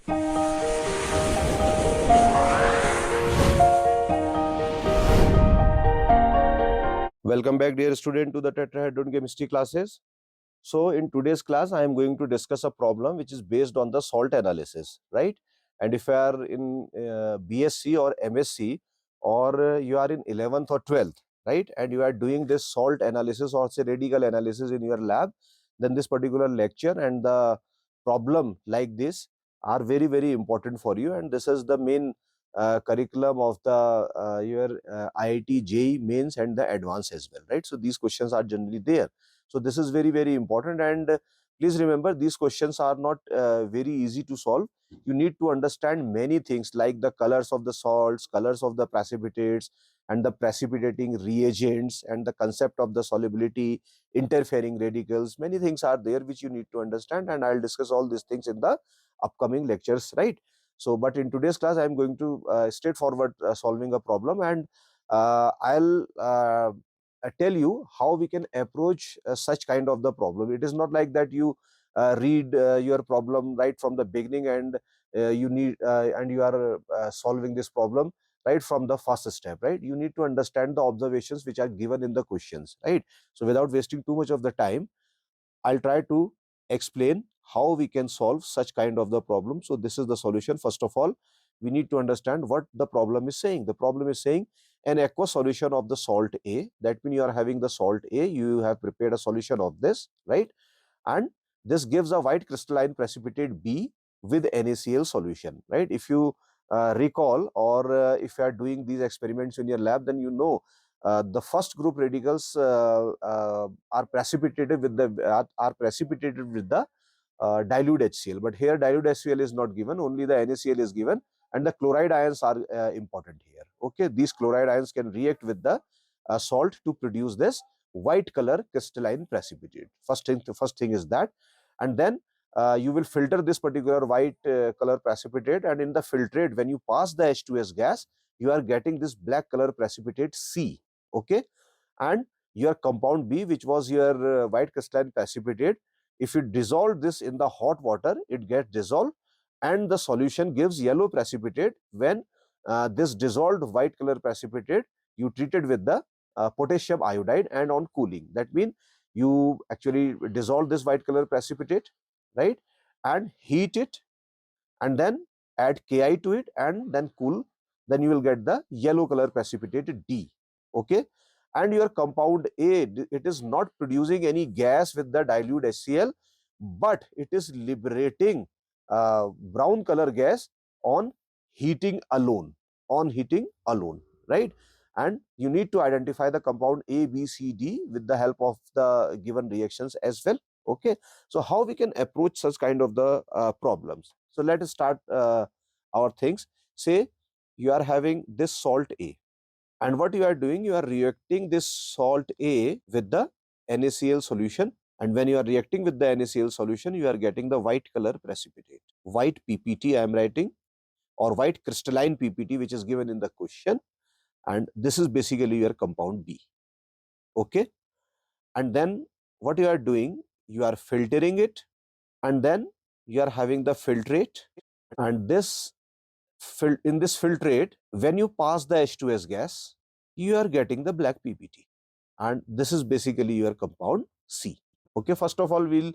Welcome back, dear student, to the tetrahedron chemistry classes. So in today's class, I am going to discuss a problem which is based on the salt analysis, right? And if you are in BSc or MSc, or you are in 11th or 12th, right, and you are doing this salt analysis or say radical analysis in your lab, then this particular lecture and the problem like this are very, very important for you. And this is the main curriculum of the your Iit Jee mains and the advanced as well, right? So these questions are generally there. So this is very, very important. And please remember, these questions are not very easy to solve. You need to understand many things like the colors of the salts, colors of the precipitates, and the precipitating reagents, and the concept of the solubility, interfering radicals. Many things are there which you need to understand, and I'll discuss all these things in the upcoming lectures, right? So, but in today's class, I'm going to straightforward solving a problem, and I'll tell you how we can approach such kind of the problem. It is not like that you read your problem right from the beginning, and you are solving this problem right from the first step, right? You need to understand the observations which are given in the questions, right? So without wasting too much of the time, I'll try to explain how we can solve such kind of the problem. So this is the solution. First of all, we need to understand what the problem is saying. The problem is saying an aqueous solution of the salt A. That means you are having the salt A, you have prepared a solution of this, right? And this gives a white crystalline precipitate B with NaCl solution, right? If you recall, or if you are doing these experiments in your lab, then you know the first group radicals are precipitated with the dilute HCl, but here dilute HCl is not given, only the NaCl is given, and the chloride ions are important here. Okay, these chloride ions can react with the salt to produce this white color crystalline precipitate. First thing is that, and then you will filter this particular white color precipitate, and in the filtrate, when you pass the H2S gas, you are getting this black color precipitate C. Okay, and your compound B, which was your white crystalline precipitate, if you dissolve this in the hot water, it gets dissolved, and the solution gives yellow precipitate. When this dissolved white color precipitate, you treat it with the potassium iodide, and on cooling, that means you actually dissolve this white color precipitate, right, and heat it, and then add Ki to it, and then cool, then you will get the yellow color precipitate D. Okay, and your compound A, it is not producing any gas with the dilute HCl, but it is liberating brown color gas on heating alone, right? And you need to identify the compound A, B, C, D with the help of the given reactions as well. Okay, so how we can approach such kind of the problems? So let us start our things. Say you are having this salt A, and what you are doing, you are reacting this salt A with the NaCl solution, and when you are reacting with the NaCl solution, you are getting the white color precipitate, white PPT I am writing, or white crystalline PPT, which is given in the question, and this is basically your compound B. Okay, and then what you are doing, you are filtering it, and then you are having the filtrate, and this in this filtrate, when you pass the H2S gas, you are getting the black PPT, and this is basically your compound C. Okay, first of all, we'll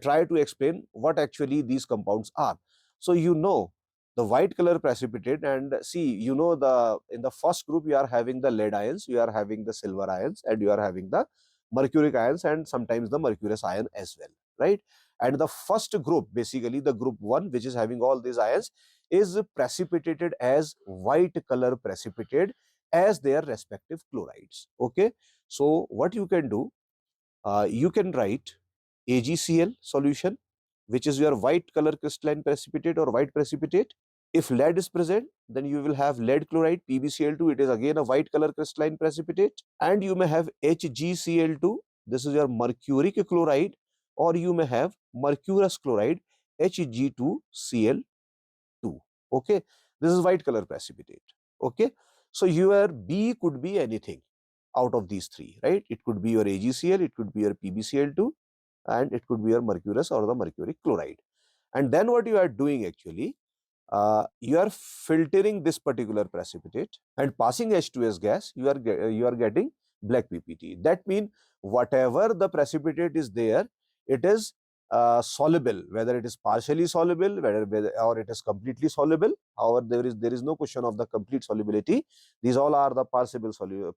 try to explain what actually these compounds are. So you know the white color precipitate, and see, you know, the in the first group you are having the lead ions, you are having the silver ions, and you are having the mercuric ions, and sometimes the mercurous ion as well, right? And the first group, basically the group 1, which is having all these ions, is precipitated as white color precipitate as their respective chlorides. Okay, so what you can do, you can write AgCl solution, which is your white color crystalline precipitate or white precipitate. If lead is present, then you will have lead chloride, PbCl2, it is again a white color crystalline precipitate, and you may have HgCl2, this is your mercuric chloride, or you may have mercurous chloride, Hg2Cl2. Okay, this is white color precipitate. Okay, so your B could be anything out of these three, right? It could be your AgCl, it could be your PbCl2, and it could be your mercurous or the mercuric chloride. And then what you are doing actually, you are filtering this particular precipitate and passing H2S gas, you are getting black PPT. That means whatever the precipitate is there, it is soluble, whether it is partially soluble, whether or it is completely soluble. However, there is no question of the complete solubility. These all are the partially soluble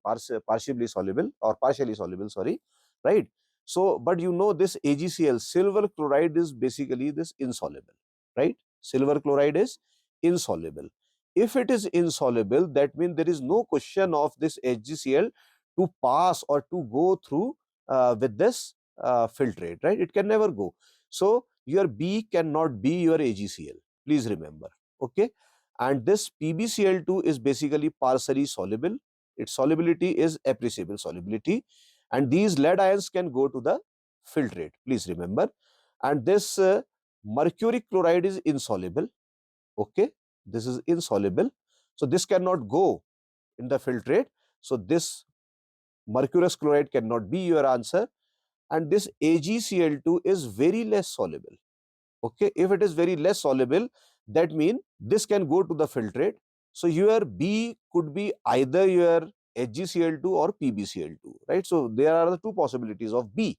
or partially soluble. Sorry, right? So, but you know this AgCl, silver chloride, is basically this insoluble, right? Silver chloride is insoluble. If it is insoluble, that means there is no question of this HgCl to pass or to go through with this filtrate, right? It can never go. So your B cannot be your AgCl. Please remember, okay? And this PbCl2 is basically partially soluble. Its solubility is appreciable solubility, and these lead ions can go to the filtrate. Please remember. And this mercuric chloride is insoluble. Okay, this is insoluble, so this cannot go in the filtrate. So this mercurous chloride cannot be your answer. And this AgCl2 is very less soluble. Okay, if it is very less soluble, that means this can go to the filtrate. So your B could be either your HgCl2 or PbCl2, right? So there are the two possibilities of B.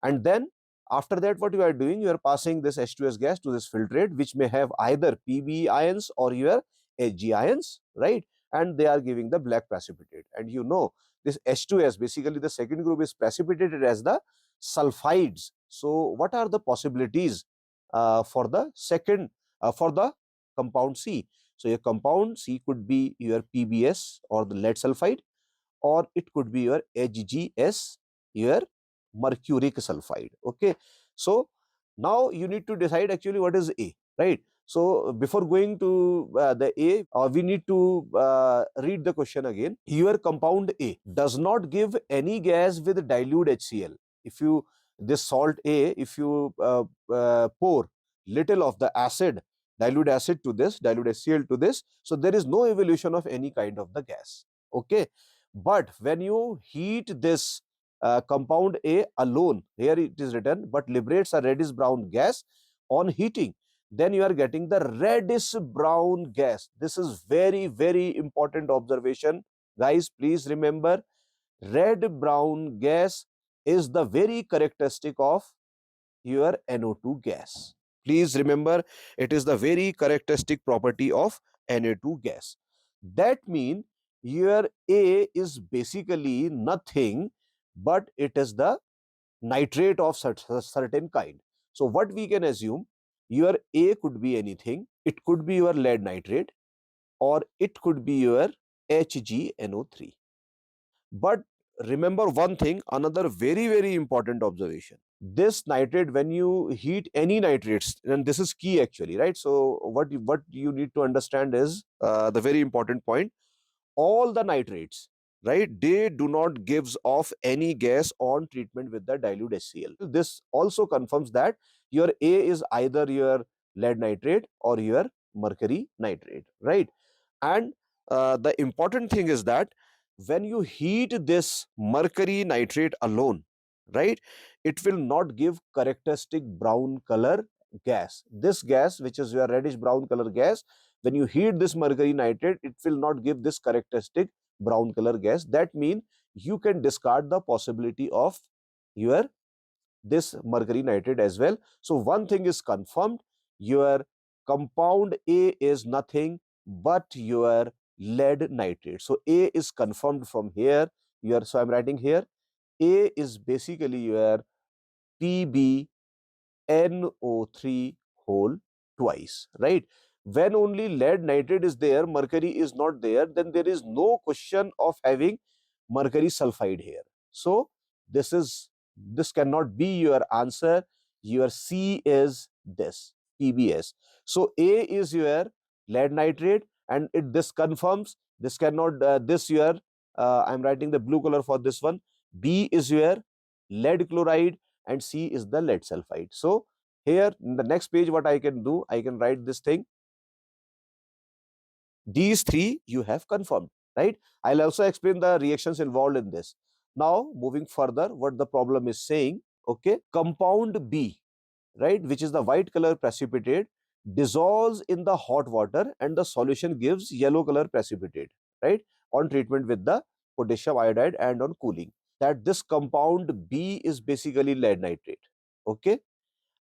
And then after that, what you are doing, you are passing this H2S gas to this filtrate, which may have either Pb ions or your Hg ions, right? And they are giving the black precipitate. And you know this H2S, basically the second group is precipitated as the sulfides. So what are the possibilities for the second, for the compound C? So your compound C could be your PbS or the lead sulfide, or it could be your HgS, your mercuric sulfide. Okay, so now you need to decide actually what is A, right? So before going to the A, we need to read the question again. Your compound A does not give any gas with dilute HCl. If you, this salt A, if you pour little of the acid, dilute acid to this, dilute HCl to this, so there is no evolution of any kind of the gas. Okay, but when you heat this compound A alone, here it is written, but liberates a reddish brown gas on heating, then you are getting the reddish brown gas. This is very, very important observation. Guys, please remember, red brown gas is the very characteristic of your NO2 gas. Please remember, it is the very characteristic property of NO2 gas. That means your A is basically nothing, but it is the nitrate of certain kind. So what we can assume, your A could be anything. It could be your lead nitrate, or it could be your HgNO3. But remember one thing, another very, very important observation. This nitrate, when you heat any nitrates, and this is key actually, right? So what you need to understand is the very important point. All the nitrates, right, they do not gives off any gas on treatment with the dilute HCl. This also confirms that your A is either your lead nitrate or your mercury nitrate, right? And the important thing is that when you heat this mercury nitrate alone, right, it will not give characteristic brown color gas. This gas, which is your reddish brown color gas, when you heat this mercury nitrate, it will not give this characteristic brown color gas. That means you can discard the possibility of your this mercury nitrate as well. So one thing is confirmed, your compound A is nothing but your lead nitrate. So A is confirmed from here. So I'm writing here, A is basically your PbNO3 whole twice, right? When only lead nitrate is there, mercury is not there, then there is no question of having mercury sulfide here. So this cannot be your answer. Your C is this, PbS. So A is your lead nitrate, and this confirms this cannot, this your, I'm writing the blue color for this one. B is your lead chloride, and C is the lead sulfide. So here in the next page, what I can do, I can write this thing. These three you have confirmed, right? I'll also explain the reactions involved in this. Now moving further, what the problem is saying, okay, compound B, right, which is the white color precipitate, dissolves in the hot water and the solution gives yellow color precipitate, right, on treatment with the potassium iodide and on cooling. That this compound B is basically lead nitrate, okay,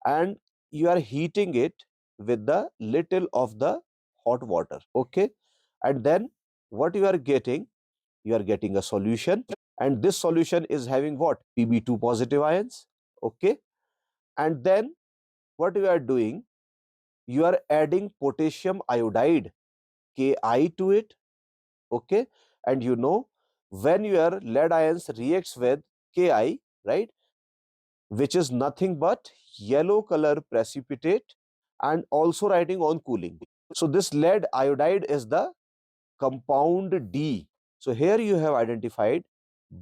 and you are heating it with the little of the hot water, okay, and then what you are getting? You are getting a solution, and this solution is having what? Pb2 positive ions, okay, and then what you are doing? You are adding potassium iodide Ki to it, okay, and you know when your lead ions reacts with Ki, right, which is nothing but yellow color precipitate, and also writing on cooling. So this lead iodide is the compound D. So here you have identified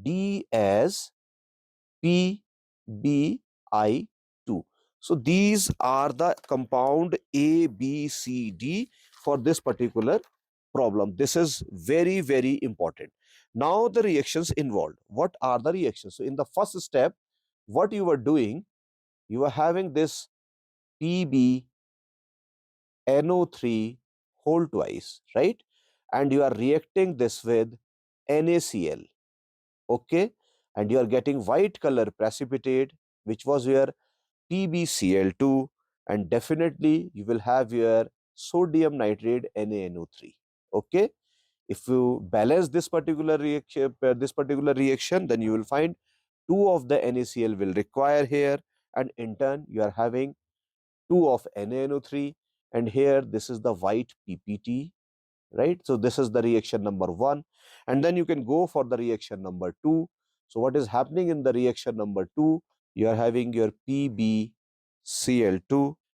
D as PbI2. So these are the compound A, B, C, D for this particular problem. This is very, very important. Now the reactions involved. What are the reactions? So in the first step, what you were doing, you are having this PbNO3 whole twice, right? And you are reacting this with NaCl, okay? And you are getting white color precipitate, which was your PbCl2, and definitely you will have your sodium nitrate NaNO3, okay? If you balance this particular reaction, then you will find 2 of the NaCl will require here, and in turn you are having 2 of NaNO3, and here this is the white PPT, right? So this is the reaction number 1, and then you can go for the reaction number 2. So what is happening in the reaction number 2? You are having your PbCl2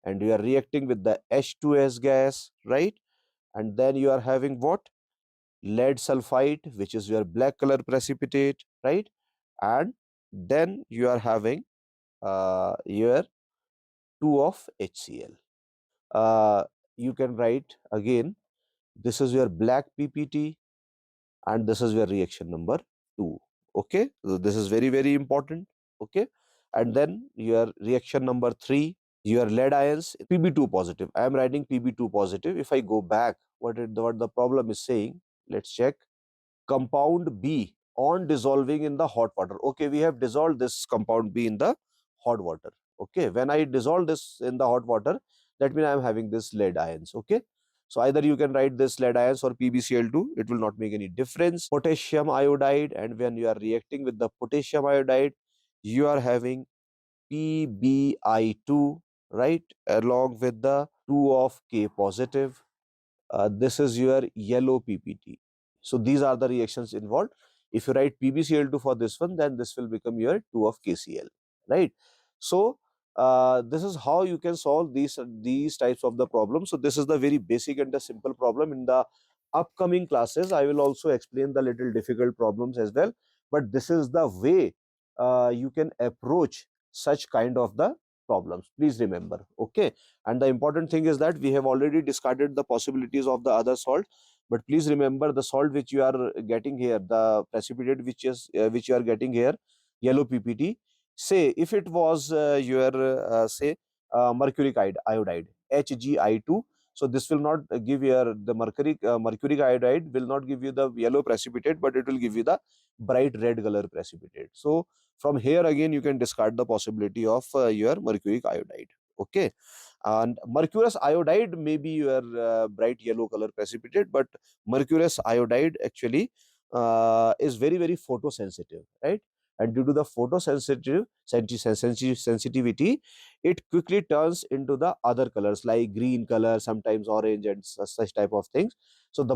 and you are reacting with the H2S gas, right? And then you are having what? Lead sulfide, which is your black color precipitate, right? And then you are having your 2 of HCl. Uh, you can write again, this is your black PPT and this is your reaction number 2, okay? So this is very, very important, okay? And then your reaction number 3, your lead ions, Pb2 positive. I am writing Pb2 positive. If I go back, what the problem is saying, let's check. Compound B on dissolving in the hot water. Okay, we have dissolved this compound B in the hot water. Okay, when I dissolve this in the hot water, that means I am having this lead ions. Okay, so either you can write this lead ions or PbCl2, it will not make any difference. Potassium iodide, and when you are reacting with the potassium iodide, you are having PbI2, right, along with the 2 of K positive. This is your yellow PPT. So these are the reactions involved. If you write PbCl2 for this one, then this will become your 2 of KCl, right? So this is how you can solve these types of the problems. So this is the very basic and the simple problem. In the upcoming classes, I will also explain the little difficult problems as well. But this is the way you can approach such kind of the problems. Please remember, okay? And the important thing is that we have already discarded the possibilities of the other salt, but please remember the salt which you are getting here, the precipitate which you are getting here, yellow PPT. Say if it was your say mercuric iodide HgI2, so this will not give your the mercuric iodide will not give you the yellow precipitate, but it will give you the bright red color precipitate. So from here again you can discard the possibility of your mercuric iodide, okay? And mercurous iodide may be your bright yellow color precipitate, but mercurous iodide actually is very, very photosensitive, right? And due to the sensitivity, it quickly turns into the other colors like green color, sometimes orange, and such type of things. So the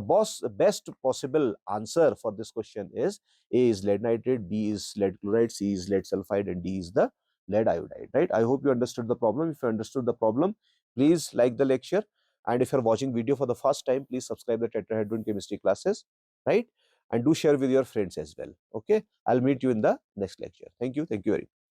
best possible answer for this question is A is lead nitrate, B is lead chloride, C is lead sulfide, and D is the lead iodide, right? I hope you understood the problem. If you understood the problem, please like the lecture. And if you're watching video for the first time, please subscribe the tetrahedron chemistry classes, right? And do share with your friends as well. Okay. I'll meet you in the next lecture. Thank you. Thank you very much.